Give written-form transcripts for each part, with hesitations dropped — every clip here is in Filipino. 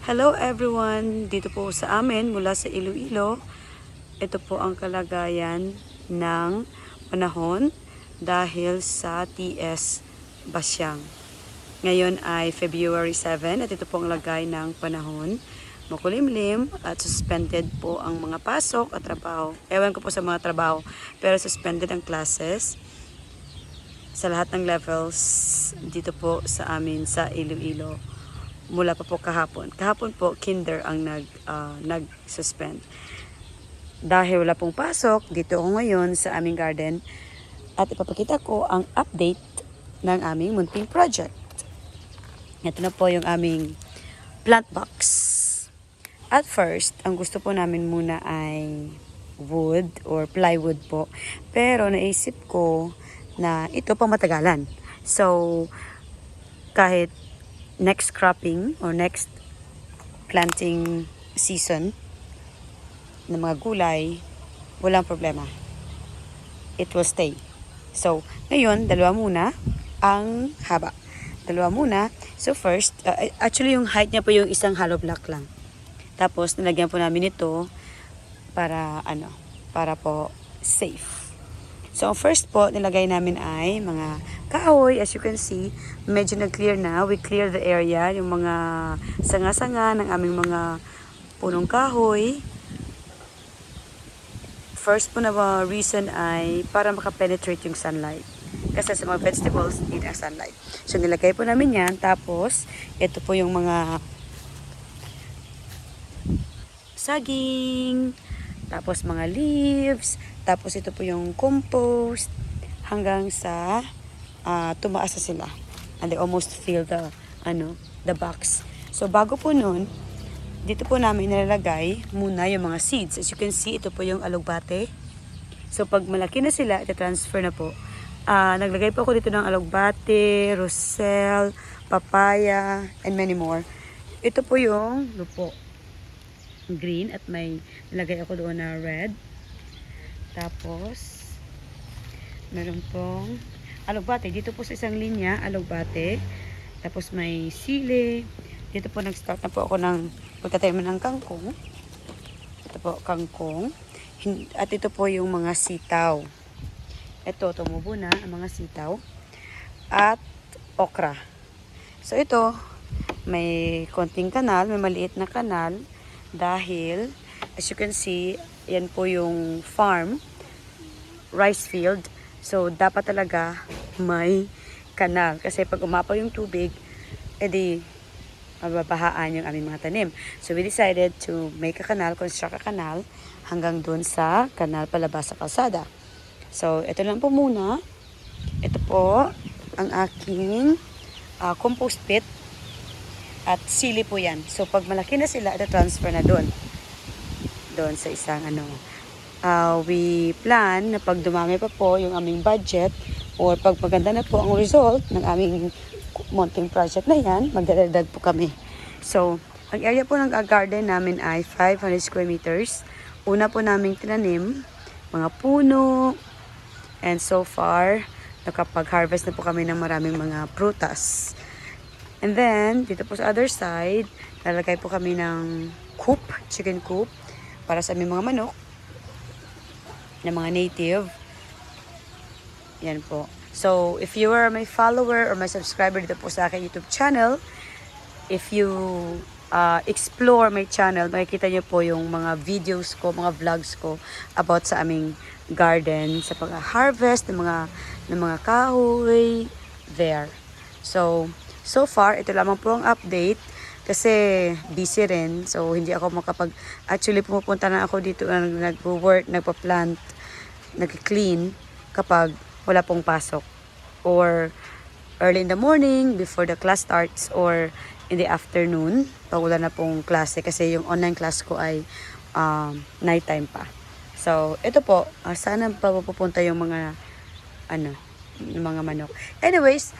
Hello everyone! Dito po sa amin mula sa Iloilo. Ito po ang kalagayan ng panahon dahil sa TS Basyang. Ngayon ay February 7 at ito po ang lagay ng panahon. Makulimlim at suspended po ang mga pasok at trabaho. Ewan ko po sa mga trabaho, pero suspended ang classes sa lahat ng levels dito po sa amin sa Iloilo. Mula pa po kahapon. Kahapon po, kinder ang nag-suspend. Dahil wala pong pasok, dito ako ngayon sa aming garden at ipapakita ko ang update ng aming munting project. Ito na po yung aming plant box. At first, ang gusto po namin muna ay wood or plywood po. Pero naisip ko na ito pang matagalan. So, kahit next cropping or next planting season ng mga gulay, walang problema. It will stay. So, ngayon, dalawa muna ang haba. Dalawa muna. So, first, actually yung height niya po yung isang hollow block lang. Tapos, nilagyan po namin ito para, para po safe. So, first po, nilagay namin ay mga kahoy. As you can see, medyo nag-clear na. We clear the area, yung mga sanga-sanga ng aming mga punong kahoy. First po na reason ay para makapenetrate yung sunlight. Kasi sa mga vegetables, need ang sunlight. So, nilagay po namin yan. Tapos, ito po yung mga saging, tapos mga leaves, tapos ito po yung compost, hanggang sa tumaas na sila. And they almost fill the box. So bago po nun, dito po namin nilalagay muna yung mga seeds. As you can see, ito po yung alugbate. So pag malaki na sila, ita-transfer na po. Naglagay po ako dito ng alugbate, roselle, papaya, and many more. Ito po yung lupo. Green at may nilagay ako doon na red. Tapos meron pong alugbate dito po sa isang linya, alugbate. Tapos may sili. Dito po nag-start na po ako ng pagtatanim ng kangkong. Ito po kangkong. At ito po yung mga sitaw. Ito, tumubo na ang mga sitaw. At okra. So ito, may konting kanal, may maliit na kanal. Dahil, as you can see, yan po yung farm, rice field. So, dapat talaga may kanal. Kasi pag umapaw yung tubig, edi mababahaan yung aming mga tanim. So, we decided to make a canal, construct a canal, hanggang dun sa kanal palabas sa kalsada. So, ito lang po muna. Ito po ang aking compost pit. At sili po yan. So, pag malaki na sila, ita-transfer na doon. Doon sa isang we plan na pag dumami pa po yung aming budget or pag maganda na po ang result ng aming munting project na yan, magdadagdag po kami. So, ang area po ng garden namin ay 500 square meters. Una po namin tinanim, mga puno, and so far, nakapag-harvest na po kami ng maraming mga prutas. And then, dito po sa other side, lalagay po kami ng coop, chicken coop, para sa aming mga manok, na mga native. Yan po. So, if you are my follower or my subscriber dito po sa aking YouTube channel, if you explore my channel, makikita niyo po yung mga videos ko, mga vlogs ko about sa aming garden, sa pag-harvest ng mga kahoy, there. So far, ito lamang po ang update kasi busy rin. So, hindi ako actually pumupunta na ako dito nag-work, nagpa-plant, nag-clean kapag wala pong pasok. Or early in the morning, before the class starts, or in the afternoon, pag wala na pong klase kasi yung online class ko ay nighttime pa. So, ito po, sana papupunta yung mga manok. Anyways,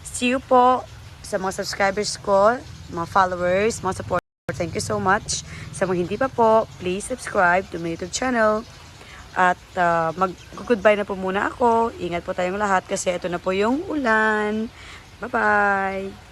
see you po sa mga subscribers ko, mga followers, mga support. Thank you so much. Sa mga hindi pa po, please subscribe to my YouTube channel. At mag-goodbye na po muna ako. Ingat po tayong lahat kasi ito na po yung ulan. Bye-bye!